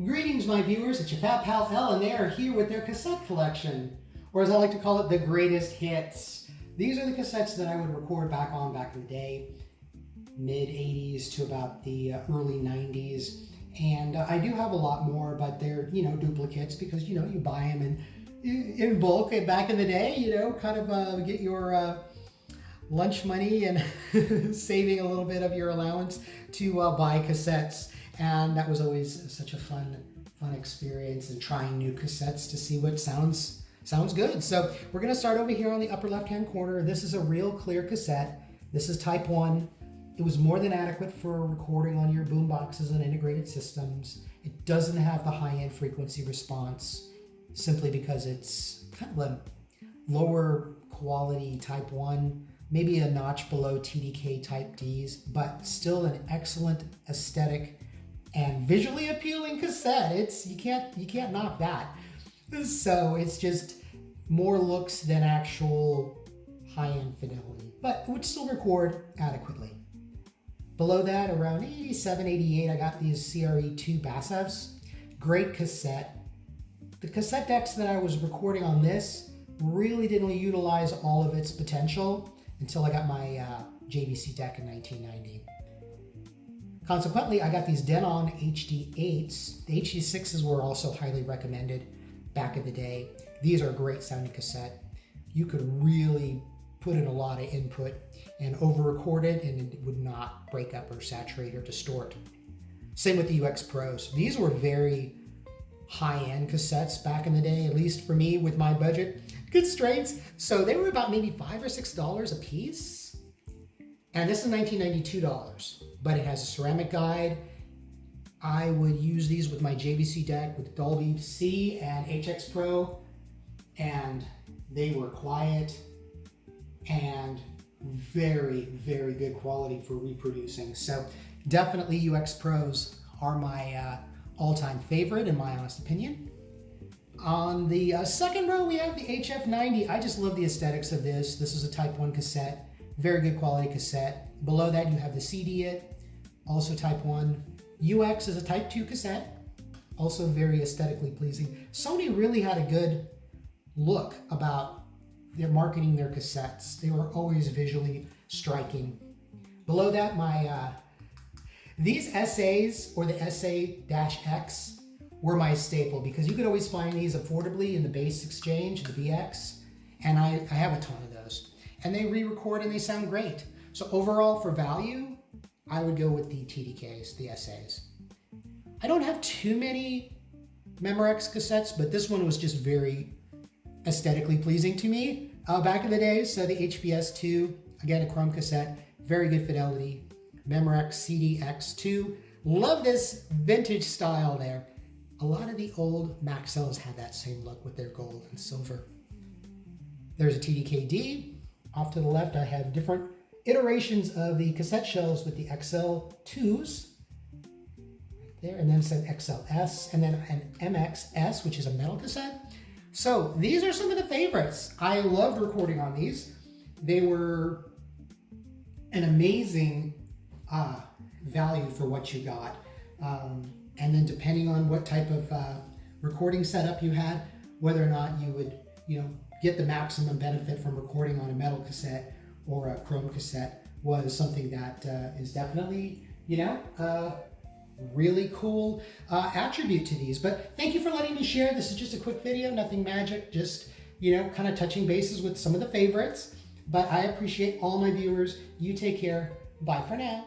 Greetings, my viewers. It's your fat pal Elle, and they are here with their cassette collection, or as I like to call it, the greatest hits. These are the cassettes that I would record back in the day, mid 80s to about the early 90s. And I do have a lot more, but they're, duplicates because, you buy them in bulk back in the day, kind of get your lunch money and saving a little bit of your allowance to buy cassettes. And that was always such a fun experience, and trying new cassettes to see what sounds good. So we're going to start over here on the upper left hand corner. This is a real clear cassette. This is type 1. It was more than adequate for recording on your boom boxes and integrated systems. It doesn't have the high-end frequency response simply because it's kind of a lower quality type 1, maybe a notch below TDK type Ds, but still an excellent aesthetic and visually appealing cassette. You can't knock that. So it's just more looks than actual high-end fidelity, but it would still record adequately. Below that, around 87, 88, I got these CRE2 Bassevs. Great cassette. The cassette decks that I was recording on this really didn't utilize all of its potential until I got my JVC deck in 1990. Consequently, I got these Denon HD8s. The HD6s were also highly recommended back in the day. These are a great sounding cassette. You could really put in a lot of input and over-record it, and it would not break up or saturate or distort. Same with the UX Pros. These were very high-end cassettes back in the day, at least for me with my budget constraints. So they were about maybe $5 or $6 a piece. And this is $1992, but it has a ceramic guide. I would use these with my JVC deck with Dolby C and HX Pro, and they were quiet and very, very good quality for reproducing. So definitely UX Pros are my all-time favorite in my honest opinion. On the second row, we have the HF90. I just love the aesthetics of this. This is a Type 1 cassette, very good quality cassette. Below that, you have the CD-IT, also Type 1. UX is a Type 2 cassette, also very aesthetically pleasing. Sony really had a good look about their marketing their cassettes. They were always visually striking. Below that, these SAs, or the SA-X, were my staple because you could always find these affordably in the base exchange, the BX, and I have a ton of those. And they re-record and they sound great. So overall, for value, I would go with the TDKs, the SAs. I don't have too many Memorex cassettes, but this one was just very aesthetically pleasing to me back in the days. So the HPS2, again, a chrome cassette, very good fidelity. Memorex CDX2. Love this vintage style there. A lot of the old Maxells had that same look with their gold and silver. There's a TDKD. Off to the left, I have different iterations of the cassette shells with the XL2s right there, and then some XLS, and then an MXS, which is a metal cassette. So these are some of the favorites. I loved recording on these. They were an amazing value for what you got. And then depending on what type of recording setup you had, whether or not you would, get the maximum benefit from recording on a metal cassette or a chrome cassette was something that is definitely, really cool attribute to these. But thank you for letting me share. This is just a quick video, nothing magic, just, kind of touching bases with some of the favorites. But I appreciate all my viewers. You take care. Bye for now.